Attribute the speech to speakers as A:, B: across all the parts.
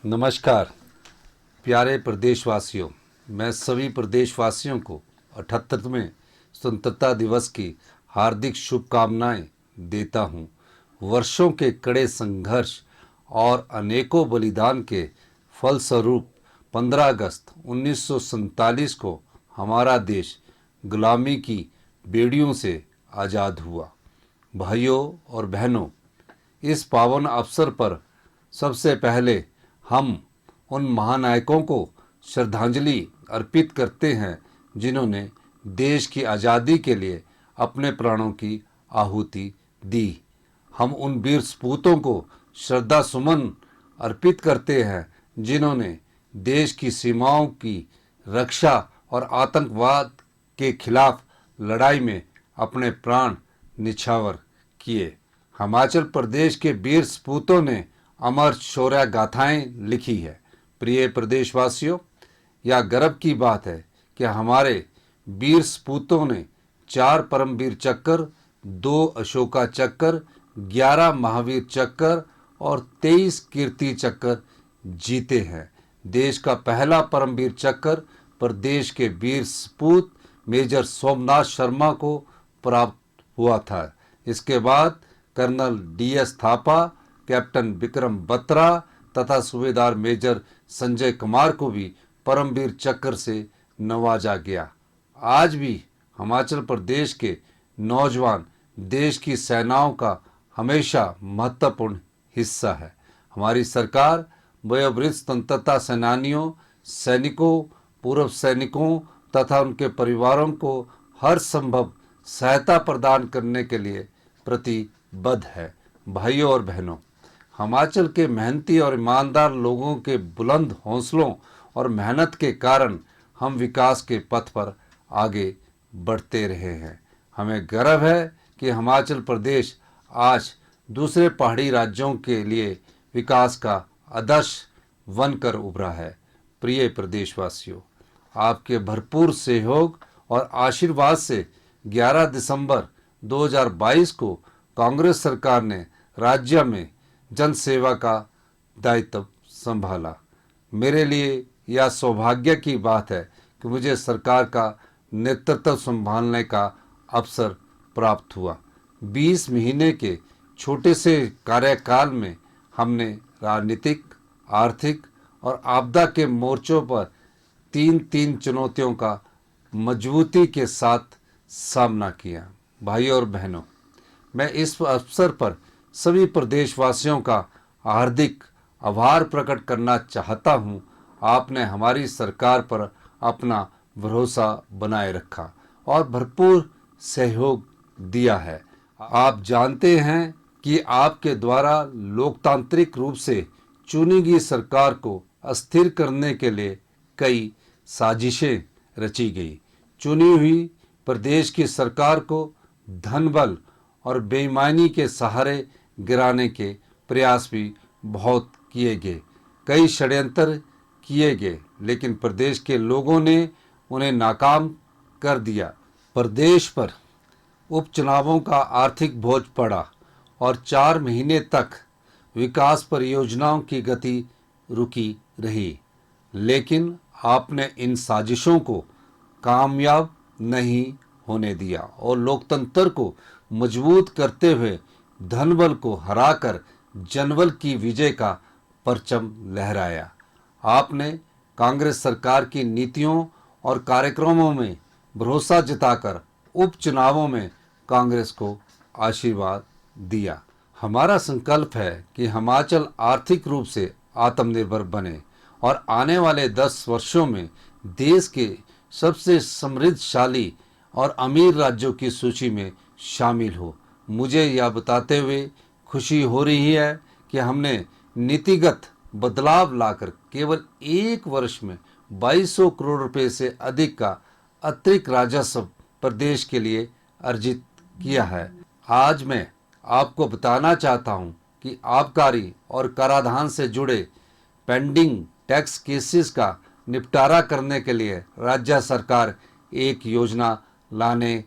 A: नमस्कार प्यारे प्रदेशवासियों। मैं सभी प्रदेशवासियों को 78वें स्वतंत्रता दिवस की हार्दिक शुभकामनाएं देता हूं। वर्षों के कड़े संघर्ष और अनेकों बलिदान के फलस्वरूप 15 अगस्त 1947 को हमारा देश गुलामी की बेड़ियों से आज़ाद हुआ। भाइयों और बहनों, इस पावन अवसर पर सबसे पहले हम उन महानायकों को श्रद्धांजलि अर्पित करते हैं जिन्होंने देश की आज़ादी के लिए अपने प्राणों की आहुति दी। हम उन वीर सपूतों को श्रद्धा सुमन अर्पित करते हैं जिन्होंने देश की सीमाओं की रक्षा और आतंकवाद के खिलाफ लड़ाई में अपने प्राण निछावर किए। हिमाचल प्रदेश के वीर सपूतों ने अमर शौर्य गाथाएं लिखी है। प्रिय प्रदेशवासियों, यह गर्व की बात है कि हमारे वीर सपूतों ने 4 परमवीर चक्र, 2 अशोका चक्र, 11 महावीर चक्र और 23 कीर्ति चक्र जीते हैं। देश का पहला परमवीर चक्र प्रदेश के वीर सपूत मेजर सोमनाथ शर्मा को प्राप्त हुआ था। इसके बाद colonel DS Thapa, captain Vikram Batra तथा सूबेदार मेजर संजय कुमार को भी परमवीर चक्र से नवाजा गया। आज भी हिमाचल प्रदेश के नौजवान देश की सेनाओं का हमेशा महत्वपूर्ण हिस्सा है। हमारी सरकार वयोवृद्ध स्वतंत्रता सेनानियों, सैनिकों, पूर्व सैनिकों तथा उनके परिवारों को हर संभव सहायता प्रदान करने के लिए प्रतिबद्ध है। भाइयों और बहनों, हिमाचल के मेहनती और ईमानदार लोगों के बुलंद हौसलों और मेहनत के कारण हम विकास के पथ पर आगे बढ़ते रहे हैं। हमें गर्व है कि हिमाचल प्रदेश आज दूसरे पहाड़ी राज्यों के लिए विकास का आदर्श बनकर उभरा है। प्रिय प्रदेशवासियों, आपके भरपूर सहयोग और आशीर्वाद से 11 दिसंबर 2022 को कांग्रेस सरकार ने राज्य में जन सेवा का दायित्व संभाला। मेरे लिए यह सौभाग्य की बात है कि मुझे सरकार का नेतृत्व संभालने का अवसर प्राप्त हुआ। 20 महीने के छोटे से कार्यकाल में हमने राजनीतिक, आर्थिक और आपदा के मोर्चों पर तीन चुनौतियों का मजबूती के साथ सामना किया। भाइयों और बहनों, मैं इस अवसर पर सभी प्रदेशवासियों का हार्दिक आभार प्रकट करना चाहता हूं। आपने हमारी सरकार पर अपना भरोसा बनाए रखा और भरपूर सहयोग दिया है। आप जानते हैं कि आपके द्वारा लोकतांत्रिक रूप से चुनी गई सरकार को अस्थिर करने के लिए कई साजिशें रची गई। चुनी हुई प्रदेश की सरकार को धनबल और बेईमानी के सहारे गिराने के प्रयास भी बहुत किए गए। कई षड्यंत्र किए गए, लेकिन प्रदेश के लोगों ने उन्हें नाकाम कर दिया। प्रदेश पर उपचुनावों का आर्थिक बोझ पड़ा और 4 महीने तक विकास परियोजनाओं की गति रुकी रही। लेकिन आपने इन साजिशों को कामयाब नहीं होने दिया और लोकतंत्र को मजबूत करते हुए धनबल को हराकर जनबल की विजय का परचम लहराया। आपने कांग्रेस सरकार की नीतियों और कार्यक्रमों में भरोसा जताकर उपचुनावों में कांग्रेस को आशीर्वाद दिया। हमारा संकल्प है कि हिमाचल आर्थिक रूप से आत्मनिर्भर बने और आने वाले 10 वर्षों में देश के सबसे समृद्धशाली और अमीर राज्यों की सूची में शामिल हो। मुझे यह बताते हुए खुशी हो रही है कि हमने नीतिगत बदलाव लाकर केवल 1 वर्ष में 2200 करोड़ रुपए से अधिक का अतिरिक्त राजस्व प्रदेश के लिए अर्जित किया है। आज मैं आपको बताना चाहता हूं कि आबकारी और कराधान से जुड़े पेंडिंग टैक्स केसेस का निपटारा करने के लिए राज्य सरकार एक योजना लाने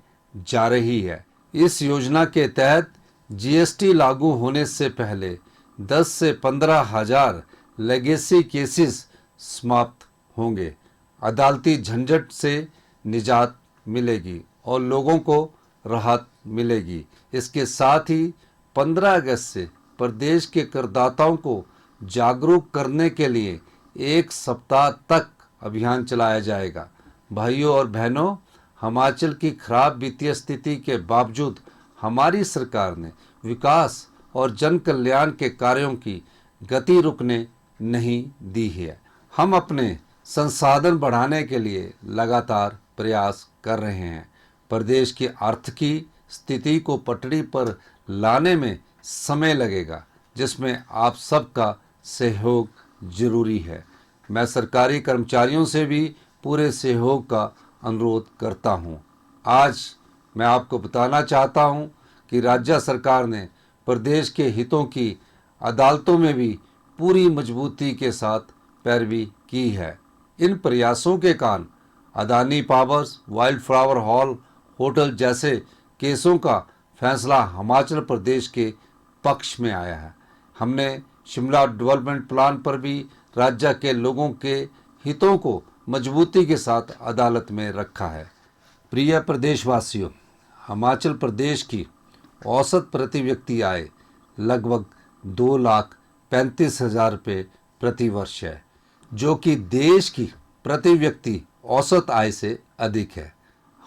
A: जा रही है। इस योजना के तहत GST लागू होने से पहले 10 से 15 हजार लेगेसी केसेस समाप्त होंगे, अदालती झंझट से निजात मिलेगी और लोगों को राहत मिलेगी। इसके साथ ही 15 अगस्त से प्रदेश के करदाताओं को जागरूक करने के लिए एक सप्ताह तक अभियान चलाया जाएगा। भाइयों और बहनों, हिमाचल की खराब वित्तीय स्थिति के बावजूद हमारी सरकार ने विकास और जन कल्याण के कार्यों की गति रुकने नहीं दी है। हम अपने संसाधन बढ़ाने के लिए लगातार प्रयास कर रहे हैं। प्रदेश की आर्थिकी स्थिति को पटरी पर लाने में समय लगेगा, जिसमें आप सबका सहयोग जरूरी है। मैं सरकारी कर्मचारियों से भी पूरे सहयोग का अनुरोध करता हूं। आज मैं आपको बताना चाहता हूं कि राज्य सरकार ने प्रदेश के हितों की अदालतों में भी पूरी मजबूती के साथ पैरवी की है। इन प्रयासों के कारण Adani powers, wild flower hall hotel जैसे केसों का फैसला हिमाचल प्रदेश के पक्ष में आया है। हमने शिमला डेवलपमेंट प्लान पर भी राज्य के लोगों के हितों को मजबूती के साथ अदालत में रखा है। प्रिय प्रदेशवासियों, हिमाचल प्रदेश की औसत प्रति व्यक्ति आय लगभग 2,35,000 रुपये प्रति वर्ष है, जो कि देश की प्रति व्यक्ति औसत आय से अधिक है।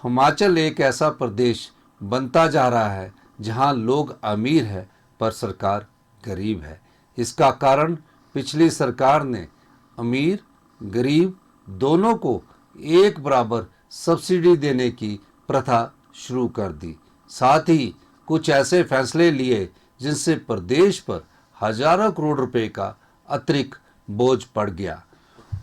A: हिमाचल एक ऐसा प्रदेश बनता जा रहा है जहां लोग अमीर है पर सरकार गरीब है। इसका कारण पिछली सरकार ने अमीर गरीब दोनों को एक बराबर सब्सिडी देने की प्रथा शुरू कर दी। साथ ही कुछ ऐसे फैसले लिए जिनसे प्रदेश पर हजारों करोड़ रुपए का अतिरिक्त बोझ पड़ गया।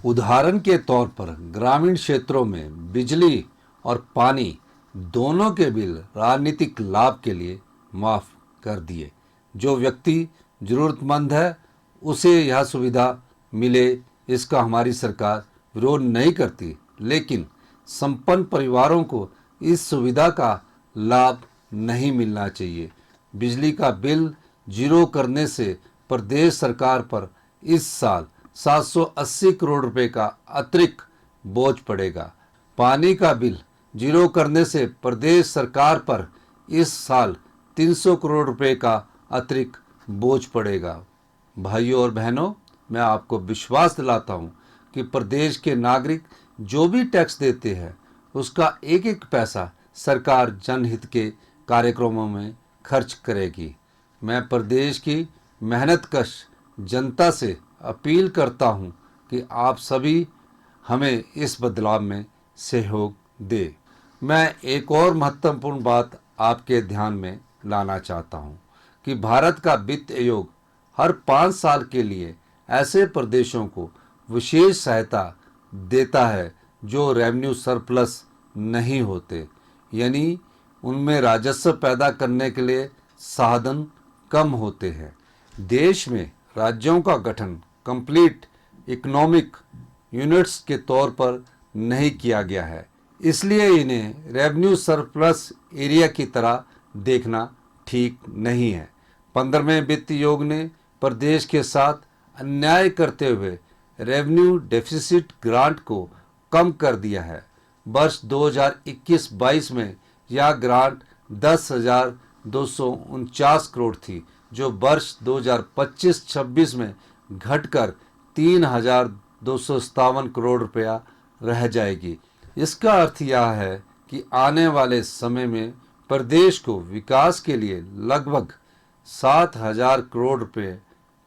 A: उदाहरण के तौर पर ग्रामीण क्षेत्रों में बिजली और पानी दोनों के बिल राजनीतिक लाभ के लिए माफ कर दिए। जो व्यक्ति जरूरतमंद है उसे यह सुविधा मिले, इसका हमारी सरकार विरोध नहीं करती, लेकिन संपन्न परिवारों को इस सुविधा का लाभ नहीं मिलना चाहिए। बिजली का बिल जीरो करने से प्रदेश सरकार पर इस साल 780 करोड़ रुपए का अतिरिक्त बोझ पड़ेगा। पानी का बिल जीरो करने से प्रदेश सरकार पर इस साल 300 करोड़ रुपए का अतिरिक्त बोझ पड़ेगा। भाइयों और बहनों, मैं आपको विश्वास दिलाता हूं कि प्रदेश के नागरिक जो भी टैक्स देते हैं उसका एक एक पैसा सरकार जनहित के कार्यक्रमों में खर्च करेगी। मैं प्रदेश की मेहनतकश जनता से अपील करता हूं कि आप सभी हमें इस बदलाव में सहयोग दें। मैं एक और महत्वपूर्ण बात आपके ध्यान में लाना चाहता हूं कि भारत का वित्त आयोग हर 5 साल के लिए ऐसे प्रदेशों को विशेष सहायता देता है जो रेवेन्यू सरप्लस नहीं होते, यानी उनमें राजस्व पैदा करने के लिए साधन कम होते हैं। देश में राज्यों का गठन कंप्लीट इकोनॉमिक यूनिट्स के तौर पर नहीं किया गया है, इसलिए इन्हें रेवेन्यू सरप्लस एरिया की तरह देखना ठीक नहीं है। 15वें वित्त आयोग ने प्रदेश के साथ अन्याय करते हुए रेवेन्यू डेफिसिट ग्रांट को कम कर दिया है। वर्ष 2021-22 में यह ग्रांट 10,249 करोड़ थी, जो वर्ष 2025-26 में घटकर 3,257 करोड़ रुपया रह जाएगी। इसका अर्थ यह है कि आने वाले समय में प्रदेश को विकास के लिए लगभग 7,000 करोड़ रुपए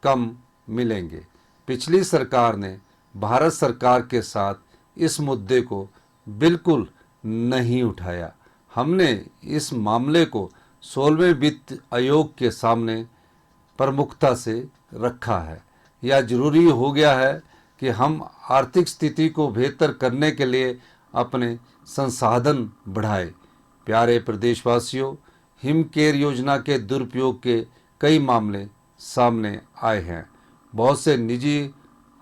A: कम मिलेंगे। पिछली सरकार ने भारत सरकार के साथ इस मुद्दे को बिल्कुल नहीं उठाया। हमने इस मामले को 16वें वित्त आयोग के सामने प्रमुखता से रखा है। यह जरूरी हो गया है कि हम आर्थिक स्थिति को बेहतर करने के लिए अपने संसाधन बढ़ाएं। प्यारे प्रदेशवासियों, हिम केयर योजना के दुरुपयोग के कई मामले सामने आए हैं। बहुत से निजी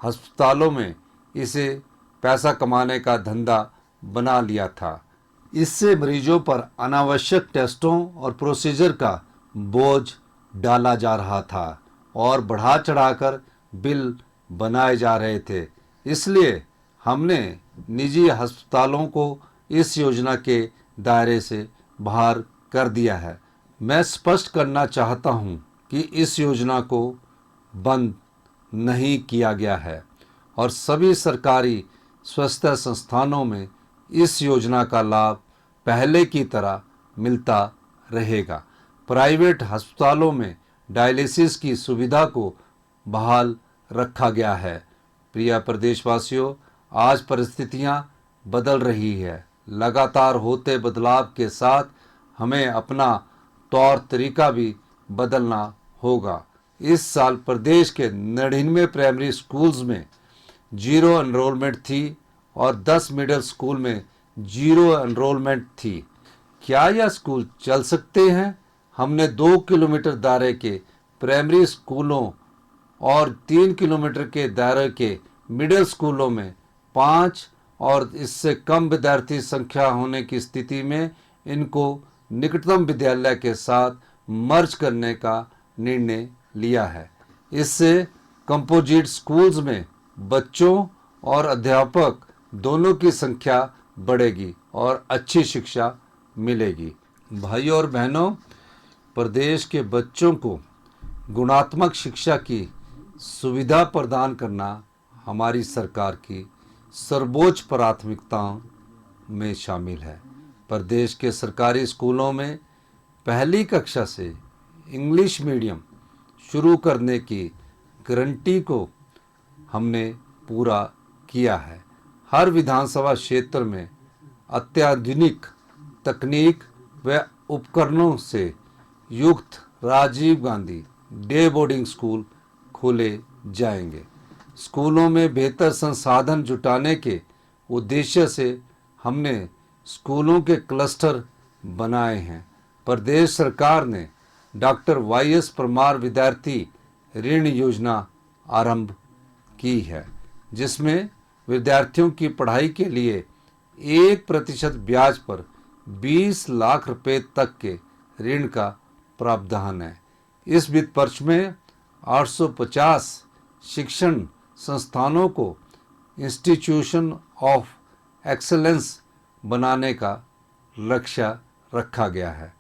A: अस्पतालों में इसे पैसा कमाने का धंधा बना लिया था। इससे मरीजों पर अनावश्यक टेस्टों और प्रोसीजर का बोझ डाला जा रहा था और बढ़ा चढ़ाकर बिल बनाए जा रहे थे। इसलिए हमने निजी अस्पतालों को इस योजना के दायरे से बाहर कर दिया है। मैं स्पष्ट करना चाहता हूं कि इस योजना को बंद नहीं किया गया है और सभी सरकारी स्वास्थ्य संस्थानों में इस योजना का लाभ पहले की तरह मिलता रहेगा। प्राइवेट अस्पतालों में डायलिसिस की सुविधा को बहाल रखा गया है। प्रिय प्रदेशवासियों, आज परिस्थितियां बदल रही है। लगातार होते बदलाव के साथ हमें अपना तौर तरीका भी बदलना होगा। इस साल प्रदेश के 99 प्राइमरी स्कूल्स में जीरो एनरोलमेंट थी और 10 मिडिल स्कूल में जीरो एनरोलमेंट थी। क्या यह स्कूल चल सकते हैं? हमने 2 किलोमीटर दायरे के प्राइमरी स्कूलों और 3 किलोमीटर के दायरे के मिडिल स्कूलों में 5 और इससे कम विद्यार्थी संख्या होने की स्थिति में इनको निकटतम विद्यालय के साथ मर्ज करने का निर्णय लिया है। इससे कंपोजिट स्कूल्स में बच्चों और अध्यापक दोनों की संख्या बढ़ेगी और अच्छी शिक्षा मिलेगी। भाइयों और बहनों, प्रदेश के बच्चों को गुणात्मक शिक्षा की सुविधा प्रदान करना हमारी सरकार की सर्वोच्च प्राथमिकताओं में शामिल है। प्रदेश के सरकारी स्कूलों में पहली कक्षा से इंग्लिश मीडियम शुरू करने की गारंटी को हमने पूरा किया है। हर विधानसभा क्षेत्र में अत्याधुनिक तकनीक व उपकरणों से युक्त Rajiv Gandhi day boarding school खोले जाएंगे। स्कूलों में बेहतर संसाधन जुटाने के उद्देश्य से हमने स्कूलों के क्लस्टर बनाए हैं। प्रदेश सरकार ने डॉक्टर वाईएस परमार विद्यार्थी ऋण योजना आरंभ की है, जिसमें विद्यार्थियों की पढ़ाई के लिए 1% ब्याज पर 20 लाख रुपए तक के ऋण का प्रावधान है। इस वित्त वर्ष में 850 शिक्षण संस्थानों को इंस्टीट्यूशन ऑफ एक्सेलेंस बनाने का लक्ष्य रखा गया है।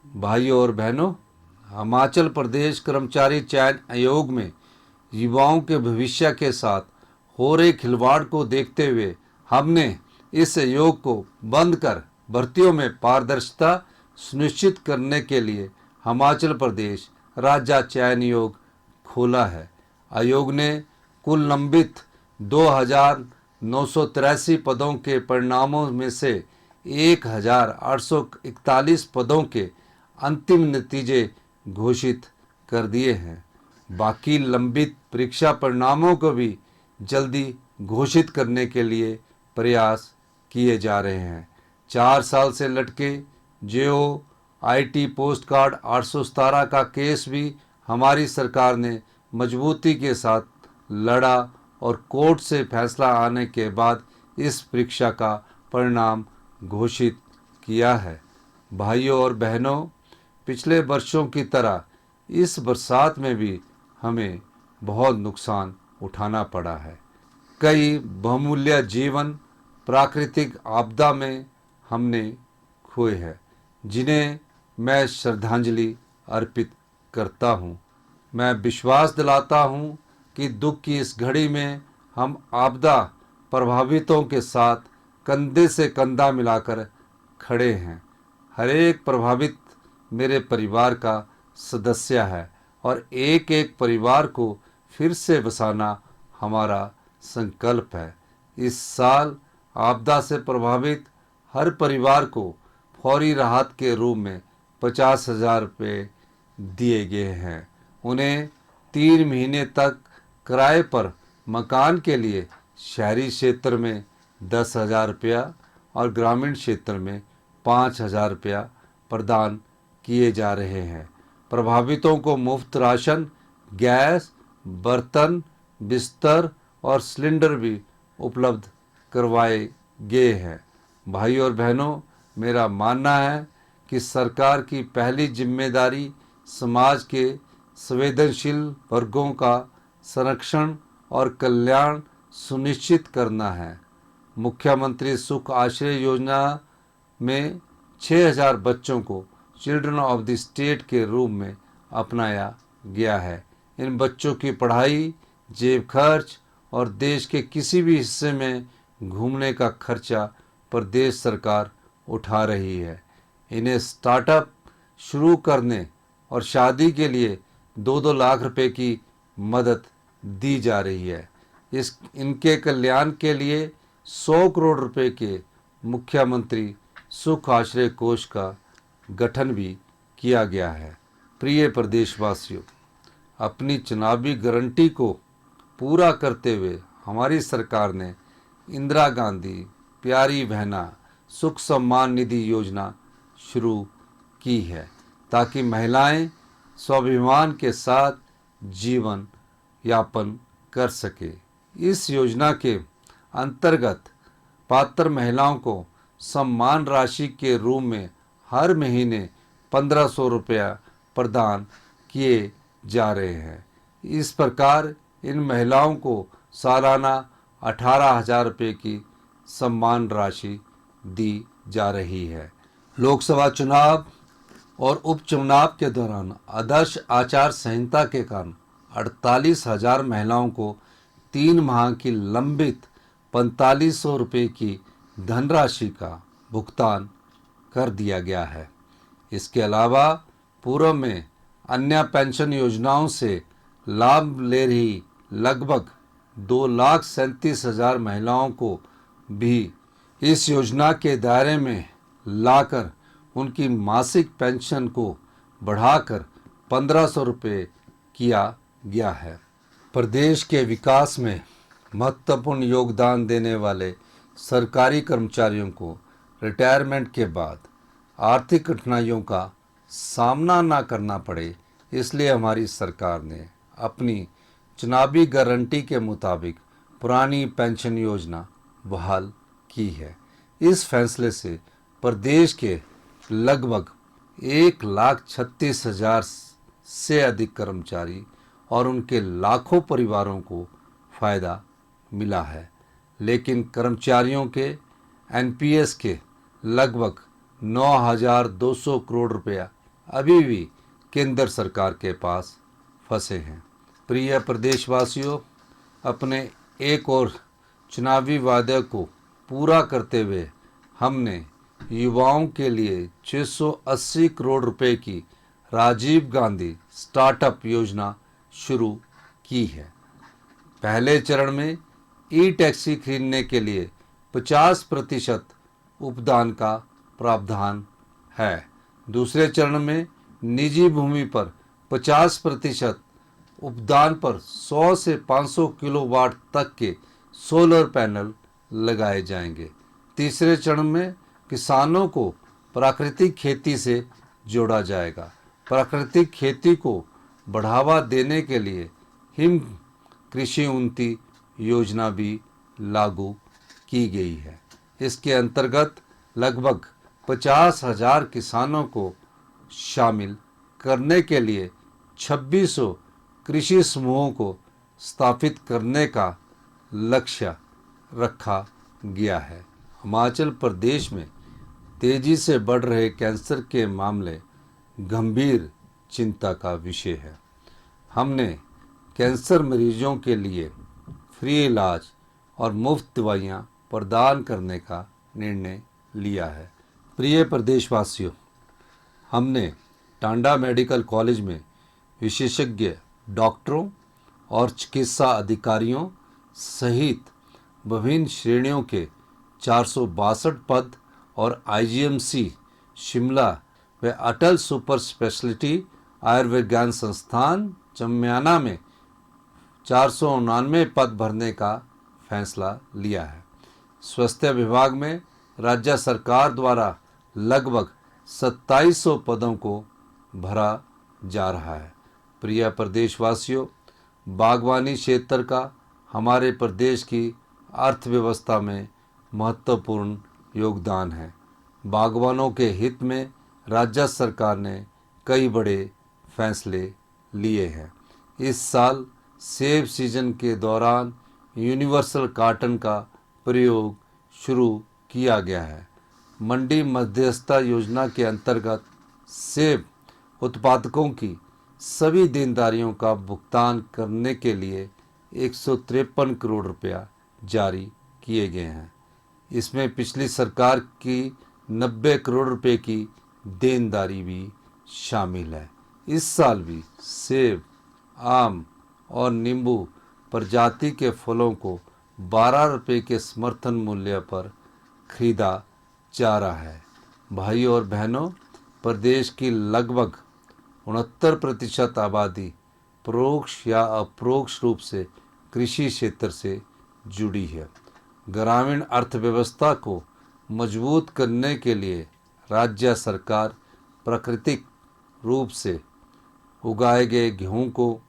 A: भाइयों और बहनों, हिमाचल प्रदेश कर्मचारी चयन आयोग में युवाओं के भविष्य के साथ हो रहे खिलवाड़ को देखते हुए हमने इस आयोग को बंद कर भर्तियों में पारदर्शिता सुनिश्चित करने के लिए हिमाचल प्रदेश राज्य चयन आयोग खोला है। आयोग ने कुल लंबित 2,983 पदों के परिणामों में से 1,841 पदों के अंतिम नतीजे घोषित कर दिए हैं। बाकी लंबित परीक्षा परिणामों को भी जल्दी घोषित करने के लिए प्रयास किए जा रहे हैं। 4 साल से लटके जेओ आईटी पोस्ट कार्ड 817 का केस भी हमारी सरकार ने मजबूती के साथ लड़ा और कोर्ट से फैसला आने के बाद इस परीक्षा का परिणाम घोषित किया है। भाइयों और बहनों, पिछले वर्षों की तरह इस बरसात में भी हमें बहुत नुकसान उठाना पड़ा है। कई बहुमूल्य जीवन प्राकृतिक आपदा में हमने खोए हैं, जिन्हें मैं श्रद्धांजलि अर्पित करता हूँ। मैं विश्वास दिलाता हूँ कि दुख की इस घड़ी में हम आपदा प्रभावितों के साथ कंधे से कंधा मिलाकर खड़े हैं। हर एक प्रभावित मेरे परिवार का सदस्य है और एक एक परिवार को फिर से बसाना हमारा संकल्प है। इस साल आपदा से प्रभावित हर परिवार को फौरी राहत के रूप में 50,000 रुपये दिए गए हैं। उन्हें 3 महीने तक किराए पर मकान के लिए शहरी क्षेत्र में 10,000 रुपया और ग्रामीण क्षेत्र में 5,000 रुपया प्रदान किए जा रहे हैं। प्रभावितों को मुफ्त राशन, गैस, बर्तन, बिस्तर और सिलेंडर भी उपलब्ध करवाए गए हैं। भाइयों और बहनों, मेरा मानना है कि सरकार की पहली जिम्मेदारी समाज के संवेदनशील वर्गों का संरक्षण और कल्याण सुनिश्चित करना है। मुख्यमंत्री सुख आश्रय योजना में 6,000 बच्चों को चिल्ड्रन ऑफ द स्टेट के रूप में अपनाया गया है। इन बच्चों की पढ़ाई, जेब खर्च और देश के किसी भी हिस्से में घूमने का खर्चा प्रदेश सरकार उठा रही है। इन्हें स्टार्टअप शुरू करने और शादी के लिए 2-2 लाख रुपए की मदद दी जा रही है। इनके कल्याण के लिए 100 करोड़ रुपए के मुख्यमंत्री सुख आश्रय कोष का गठन भी किया गया है। प्रिय प्रदेशवासियों, अपनी चुनावी गारंटी को पूरा करते हुए हमारी सरकार ने इंदिरा गांधी प्यारी बहना सुख सम्मान निधि योजना शुरू की है, ताकि महिलाएं स्वाभिमान के साथ जीवन यापन कर सके। इस योजना के अंतर्गत पात्र महिलाओं को सम्मान राशि के रूप में हर महीने 1,500 रुपया प्रदान किए जा रहे हैं। इस प्रकार इन महिलाओं को सालाना 18,000 रुपये की सम्मान राशि दी जा रही है। लोकसभा चुनाव और उपचुनाव के दौरान आदर्श आचार संहिता के कारण 48,000 महिलाओं को 3 माह की लंबित 4,500 रुपये की धनराशि का भुगतान कर दिया गया है। इसके अलावा पूर्व में अन्य पेंशन योजनाओं से लाभ ले रही लगभग 2,37,000 महिलाओं को भी इस योजना के दायरे में लाकर उनकी मासिक पेंशन को बढ़ाकर 1,500 रुपये किया गया है। प्रदेश के विकास में महत्वपूर्ण योगदान देने वाले सरकारी कर्मचारियों को रिटायरमेंट के बाद आर्थिक कठिनाइयों का सामना न करना पड़े, इसलिए हमारी सरकार ने अपनी चुनावी गारंटी के मुताबिक पुरानी पेंशन योजना बहाल की है। इस फैसले से प्रदेश के लगभग 1,36,000 से अधिक कर्मचारी और उनके लाखों परिवारों को फ़ायदा मिला है। लेकिन कर्मचारियों के एनपीएस के लगभग 9,200 करोड़ रुपया अभी भी केंद्र सरकार के पास फंसे हैं। प्रिय प्रदेशवासियों, अपने एक और चुनावी वादे को पूरा करते हुए हमने युवाओं के लिए 680 करोड़ रुपए की राजीव गांधी स्टार्टअप योजना शुरू की है। पहले चरण में ई टैक्सी खरीदने के लिए 50% उपदान का प्रावधान है। दूसरे चरण में निजी भूमि पर 50% उपदान पर 100 से 500 किलोवाट तक के सोलर पैनल लगाए जाएंगे। तीसरे चरण में किसानों को प्राकृतिक खेती से जोड़ा जाएगा। प्राकृतिक खेती को बढ़ावा देने के लिए हिम कृषि उन्नति योजना भी लागू की गई है। इसके अंतर्गत लगभग 50,000 किसानों को शामिल करने के लिए 2600 कृषि समूहों को स्थापित करने का लक्ष्य रखा गया है। हिमाचल प्रदेश में तेजी से बढ़ रहे कैंसर के मामले गंभीर चिंता का विषय है। हमने कैंसर मरीजों के लिए फ्री इलाज और मुफ्त दवाइयाँ प्रदान करने का निर्णय लिया है। प्रिय प्रदेशवासियों, हमने टांडा मेडिकल कॉलेज में विशेषज्ञ डॉक्टरों और चिकित्सा अधिकारियों सहित विभिन्न श्रेणियों के 462 पद और आईजीएमसी शिमला व अटल सुपर स्पेशलिटी आयुर्विज्ञान संस्थान चम्याना में 499 पद भरने का फैसला लिया है। स्वास्थ्य विभाग में राज्य सरकार द्वारा लगभग 2700 पदों को भरा जा रहा है। प्रिय प्रदेशवासियों, बागवानी क्षेत्र का हमारे प्रदेश की अर्थव्यवस्था में महत्वपूर्ण योगदान है। बागवानों के हित में राज्य सरकार ने कई बड़े फैसले लिए हैं। इस साल सेब सीजन के दौरान यूनिवर्सल कार्टन का प्रयोग शुरू किया गया है। मंडी मध्यस्थता योजना के अंतर्गत सेब उत्पादकों की सभी देनदारियों का भुगतान करने के लिए 153 करोड़ रुपया जारी किए गए हैं। इसमें पिछली सरकार की 90 करोड़ रुपए की देनदारी भी शामिल है। इस साल भी सेब, आम और नींबू प्रजाति के फलों को 12 रुपये के समर्थन मूल्य पर खरीदा जा रहा है। भाइयों और बहनों, प्रदेश की लगभग 69% आबादी परोक्ष या अपरोक्ष रूप से कृषि क्षेत्र से जुड़ी है। ग्रामीण अर्थव्यवस्था को मजबूत करने के लिए राज्य सरकार प्राकृतिक रूप से उगाए गए गेहूं को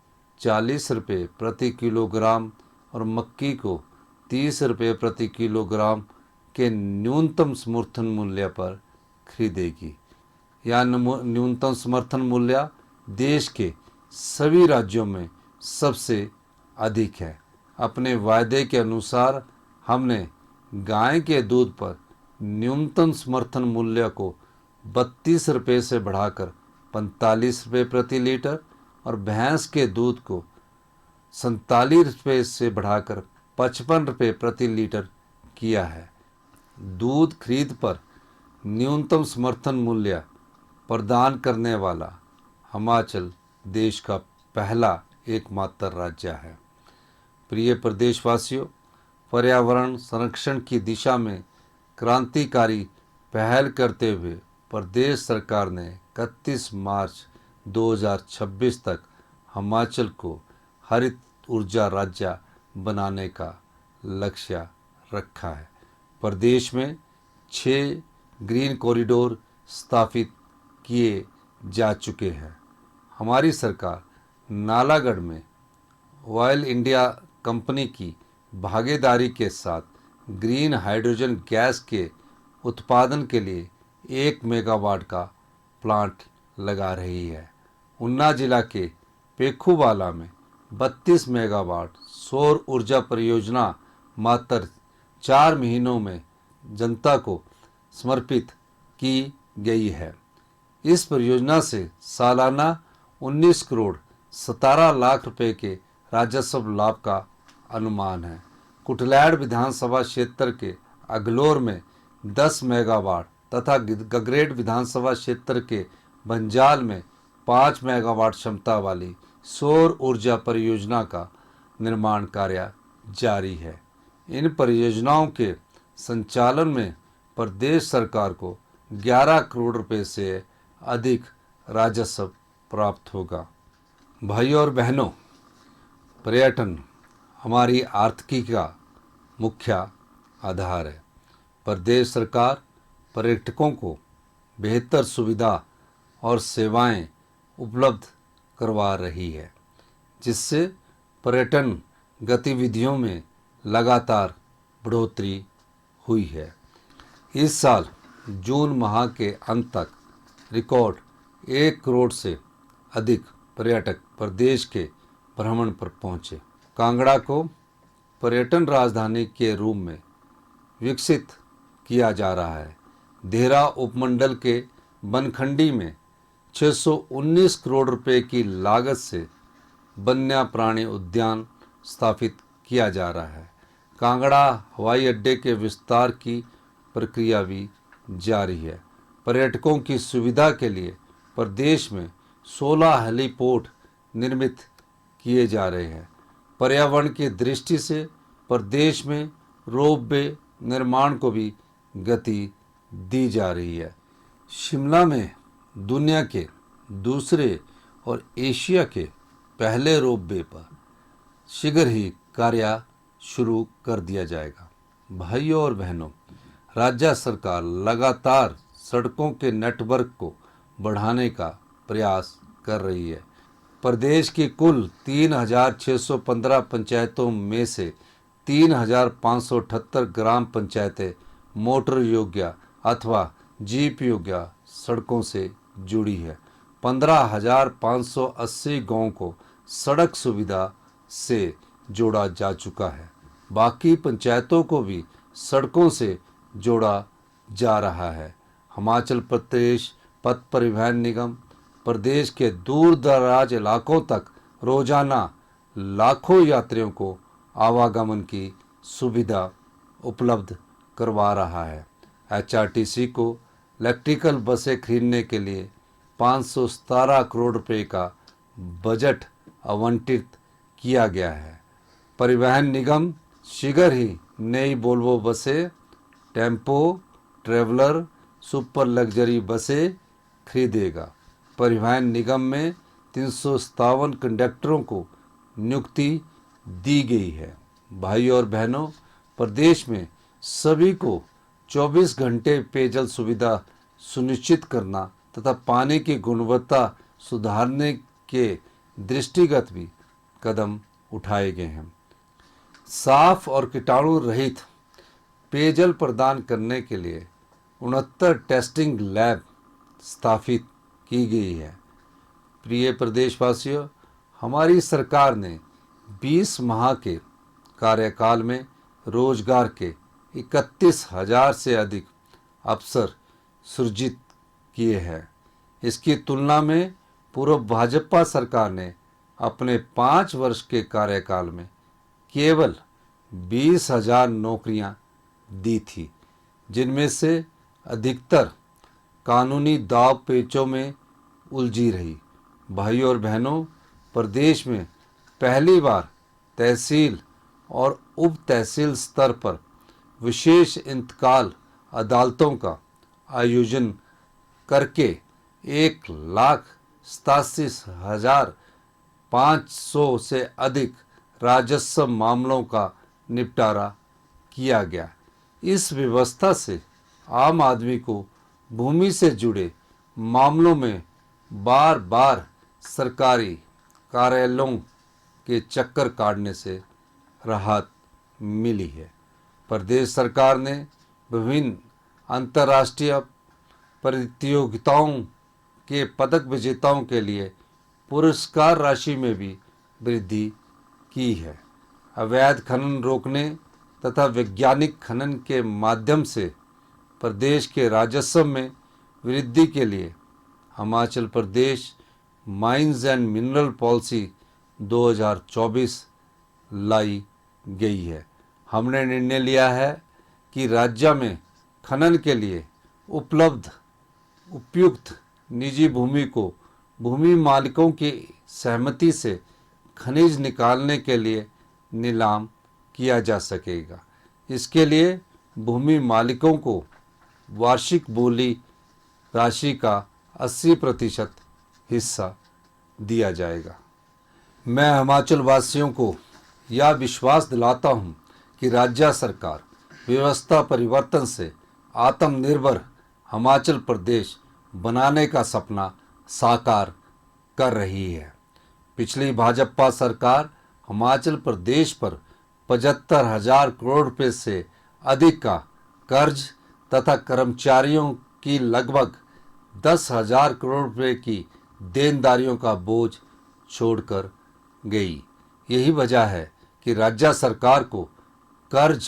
A: 40 रुपये प्रति किलोग्राम और मक्की को 30 रुपये प्रति किलोग्राम के न्यूनतम समर्थन मूल्य पर खरीदेगी। यह न्यूनतम समर्थन मूल्य देश के सभी राज्यों में सबसे अधिक है। अपने वायदे के अनुसार हमने गाय के दूध पर न्यूनतम समर्थन मूल्य को 32 रुपये से बढ़ाकर 45 रुपये प्रति लीटर और भैंस के दूध को 47 रुपये से बढ़ाकर 55 रुपये प्रति लीटर किया है। दूध खरीद पर न्यूनतम समर्थन मूल्य प्रदान करने वाला हिमाचल देश का पहला एकमात्र राज्य है। प्रिय प्रदेशवासियों, पर्यावरण संरक्षण की दिशा में क्रांतिकारी पहल करते हुए प्रदेश सरकार ने 31 मार्च 2026 तक हिमाचल को हरित ऊर्जा राज्य बनाने का लक्ष्य रखा है। प्रदेश में 6 ग्रीन कॉरिडोर स्थापित किए जा चुके हैं। हमारी सरकार नालागढ़ में ऑयल इंडिया कंपनी की भागीदारी के साथ ग्रीन हाइड्रोजन गैस के उत्पादन के लिए 1 मेगावाट का प्लांट लगा रही है। ऊना जिला के पेखूवाला में 32 मेगावाट सौर ऊर्जा परियोजना मात्र 4 महीनों में जनता को समर्पित की गई है। इस परियोजना से सालाना 19 करोड़ 17 लाख रुपए के राजस्व लाभ का अनुमान है। कुटलैड़ विधानसभा क्षेत्र के अगलोर में 10 मेगावाट तथा गगरेट विधानसभा क्षेत्र के बंजाल में 5 मेगावाट क्षमता वाली सौर ऊर्जा परियोजना का निर्माण कार्य जारी है। इन परियोजनाओं के संचालन में प्रदेश सरकार को 11 करोड़ रुपए से अधिक राजस्व प्राप्त होगा। भाइयों और बहनों, पर्यटन हमारी आर्थिकी का मुख्य आधार है। प्रदेश सरकार पर्यटकों को बेहतर सुविधा और सेवाएं उपलब्ध करवा रही है, जिससे पर्यटन गतिविधियों में लगातार बढ़ोतरी हुई है। इस साल जून माह के अंत तक रिकॉर्ड 1 करोड़ से अधिक पर्यटक प्रदेश के भ्रमण पर पहुंचे। कांगड़ा को पर्यटन राजधानी के रूप में विकसित किया जा रहा है। देहरा उपमंडल के बनखंडी में 619 करोड़ रुपए की लागत से वन्य प्राणी उद्यान स्थापित किया जा रहा है। कांगड़ा हवाई अड्डे के विस्तार की प्रक्रिया भी जारी है। पर्यटकों की सुविधा के लिए प्रदेश में 16 हेलीपोर्ट निर्मित किए जा रहे हैं। पर्यावरण की दृष्टि से प्रदेश में रोपवे निर्माण को भी गति दी जा रही है। शिमला में दुनिया के दूसरे और एशिया के पहले रोपवे पर शीघ्र ही कार्य शुरू कर दिया जाएगा। भाइयों और बहनों, राज्य सरकार लगातार सड़कों के नेटवर्क को बढ़ाने का प्रयास कर रही है। प्रदेश की कुल 3,615 पंचायतों में से 3,578 ग्राम पंचायतें मोटर योग्य अथवा जीप योग्य सड़कों से जुड़ी है। 15,580 गाँव को सड़क सुविधा से जोड़ा जा चुका है। बाकी पंचायतों को भी सड़कों से जोड़ा जा रहा है। हिमाचल प्रदेश पथ परिवहन निगम प्रदेश के दूर दराज इलाकों तक रोजाना लाखों यात्रियों को आवागमन की सुविधा उपलब्ध करवा रहा है। एचआरटीसी को इलेक्ट्रिकल बसें खरीदने के लिए 517 करोड़ रुपए का बजट आवंटित किया गया है। परिवहन निगम शीघ्र ही नई वोल्वो बसें, टेम्पो, ट्रैवलर, सुपर लग्जरी बसें खरीदेगा। परिवहन निगम में 357 कंडक्टरों को नियुक्ति दी गई है। भाई और बहनों, प्रदेश में सभी को 24 घंटे पेयजल सुविधा सुनिश्चित करना तथा पानी की गुणवत्ता सुधारने के दृष्टिगत भी कदम उठाए गए हैं। साफ और कीटाणु रहित पेयजल प्रदान करने के लिए 69 टेस्टिंग लैब स्थापित की गई है। प्रिय प्रदेशवासियों, हमारी सरकार ने 20 माह के कार्यकाल में रोजगार के 31,000 से अधिक अवसर सृजित किए हैं। इसकी तुलना में पूर्व भाजपा सरकार ने अपने 5 वर्ष के कार्यकाल में केवल 20,000 नौकरियां दी थी, जिनमें से अधिकतर कानूनी दाव पेचों में उलझी रही। भाइयों और बहनों, प्रदेश में पहली बार तहसील और उप तहसील स्तर पर विशेष इंतकाल अदालतों का आयोजन करके 1,87,500 से अधिक राजस्व मामलों का निपटारा किया गया। इस व्यवस्था से आम आदमी को भूमि से जुड़े मामलों में बार बार सरकारी कार्यालयों के चक्कर काटने से राहत मिली है। प्रदेश सरकार ने विभिन्न अंतर्राष्ट्रीय प्रतियोगिताओं के पदक विजेताओं के लिए पुरस्कार राशि में भी वृद्धि की है। अवैध खनन रोकने तथा वैज्ञानिक खनन के माध्यम से प्रदेश के राजस्व में वृद्धि के लिए Himachal Pradesh mines and mineral policy 2024 लाई गई है। हमने निर्णय लिया है कि राज्य में खनन के लिए उपलब्ध उपयुक्त निजी भूमि को भूमि मालिकों की सहमति से खनिज निकालने के लिए नीलाम किया जा सकेगा। इसके लिए भूमि मालिकों को वार्षिक बोली राशि का 80% हिस्सा दिया जाएगा। मैं हिमाचल वासियों को यह विश्वास दिलाता हूं कि राज्य सरकार व्यवस्था परिवर्तन से आत्मनिर्भर हिमाचल प्रदेश बनाने का सपना साकार कर रही है। पिछली भाजपा सरकार हिमाचल प्रदेश पर 75,000 करोड़ रुपए से अधिक का कर्ज तथा कर्मचारियों की लगभग 10,000 करोड़ रुपए की देनदारियों का बोझ छोड़कर गई। यही वजह है कि राज्य सरकार को कर्ज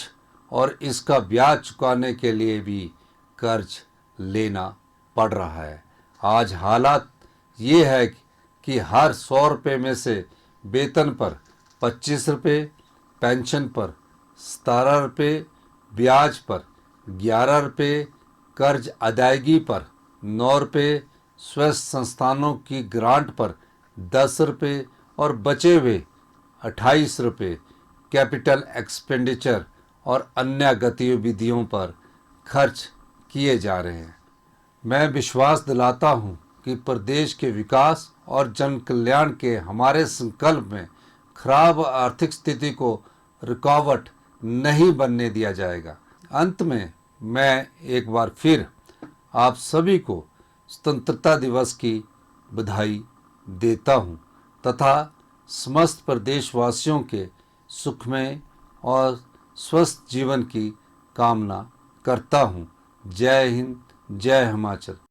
A: और इसका ब्याज चुकाने के लिए भी कर्ज लेना पड़ रहा है। आज हालात ये है कि हर 100 रुपये में से वेतन पर 25 रुपये, पेंशन पर 17 रुपये, ब्याज पर 11 रुपये, कर्ज अदायगी पर 9 रुपये, स्वास्थ्य संस्थानों की ग्रांट पर 10 रुपये और बचे हुए 28 रुपये कैपिटल एक्सपेंडिचर और अन्य गतिविधियों पर खर्च किए जा रहे हैं। मैं विश्वास दिलाता हूं कि प्रदेश के विकास और जन कल्याण के हमारे संकल्प में खराब आर्थिक स्थिति को रुकावट नहीं बनने दिया जाएगा। अंत में मैं एक बार फिर आप सभी को स्वतंत्रता दिवस की बधाई देता हूं तथा समस्त प्रदेशवासियों के सुखमय और स्वस्थ जीवन की कामना करता हूं। जय हिंद, जय हिमाचल।